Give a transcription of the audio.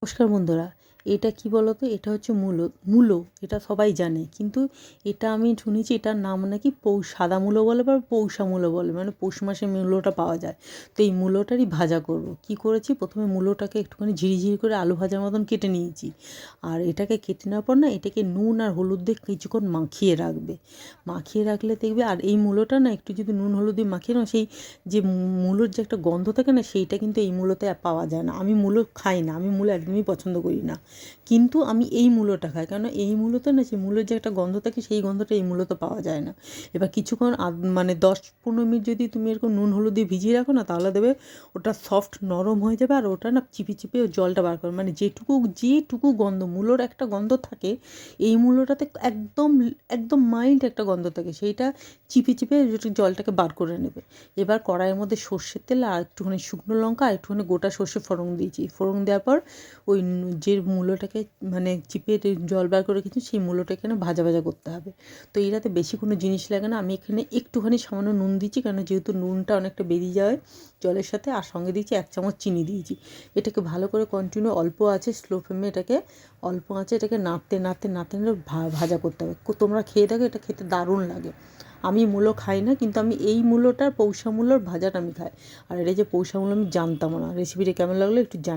নমস্কার বন্ধুরা, এটা কি বলো তো? এটা হচ্ছে মূলো। মূলো এটা সবাই জানে, কিন্তু এটা আমি শুনেছি এটার নাম নাকি সাদা মূলো বলে বা পৌষা মূলো বলে, মানে পৌষ মাসে মূলোটা পাওয়া যায়। তো এই মূলোটারই ভাজা করব। কি করেছি, প্রথমে মূলোটাকে একটুখানি ঝিরিঝিরি করে আলু ভাজার মতন কেটে নিয়েছি। আর এটাকে কেটে নেওয়ার পর না, এটাকে নুন আর হলুদ দিয়ে কিছুক্ষণ মাখিয়ে রাখবে। মাখিয়ে রাখলে দেখবে, আর এই মূলোটা না একটু যদি নুন হলুদ দিয়ে মাখিয়ে না, সেই যে মূলোর যে একটা গন্ধ থাকে না, সেইটা কিন্তু এই মূলোতে পাওয়া যায় না। আমি মূলো খাই না, আমি মূলো একদমই পছন্দ করি না, কিন্তু আমি এই মূলোটা খাই, কারণ এই মূলোতে না, সেই মূলোর যে একটা গন্ধ থাকে, সেই গন্ধটা এই মূলোতে পাওয়া যায় না। এবার কিছুক্ষণ মানে 10-15 মিনিট যদি তুমি এরকম নুন হলুদ দিয়ে ভিজিয়ে রাখো না, তাহলে দেবে ওটা সফট নরম হয়ে যাবে। আর ওটা না চিপে চিপে জলটা বার করবে, মানে যেটুকু যেটুকু গন্ধ, মূলোর একটা গন্ধ থাকে, এই মূলোটাতে একদম একদম মাইল্ড একটা গন্ধ থাকে, সেইটা চিপে চিপে জলটাকে বার করে নেবে। এবার কড়াইয়ের মধ্যে সর্ষের তেল আর একটুখানি শুকনো লঙ্কা আর একটুখানি গোটা সর্ষে ফোড়ন দিয়েছি। ফোড়ন দেওয়ার পর ওই যে মূলোটাকে মানে চিপে জল বার করে রেখেছি, সেই মূলোটা এখানে ভাজা ভাজা করতে হবে। তো এটাতে বেশি কোনো জিনিস লাগে না। আমি এখানে একটুখানি সামান্য নুন দিচ্ছি, কারণ যেহেতু নুনটা অনেকটা বেরিয়ে যায় জলের সাথে, আর সঙ্গে দিয়েছি 1 চামচ চিনি দিয়েছি। এটাকে ভালো করে কন্টিনিউ অল্প আছে স্লো ফ্লেমে এটাকে অল্প আছে এটাকে নাড়তে নাড়তে নাড়তে নাড়তে ভাজা করতে হবে। তোমরা খেয়ে দেখো, এটা খেতে দারুণ লাগে। আমি মূলো খাই না, কিন্তু আমি এই মূলোটার পৌষা মূলোর ভাজাটা আমি খাই। আর এটা যে পৌষা মূলো আমি জানতামও না। রেসিপিটা কেমন লাগলো একটু জানি।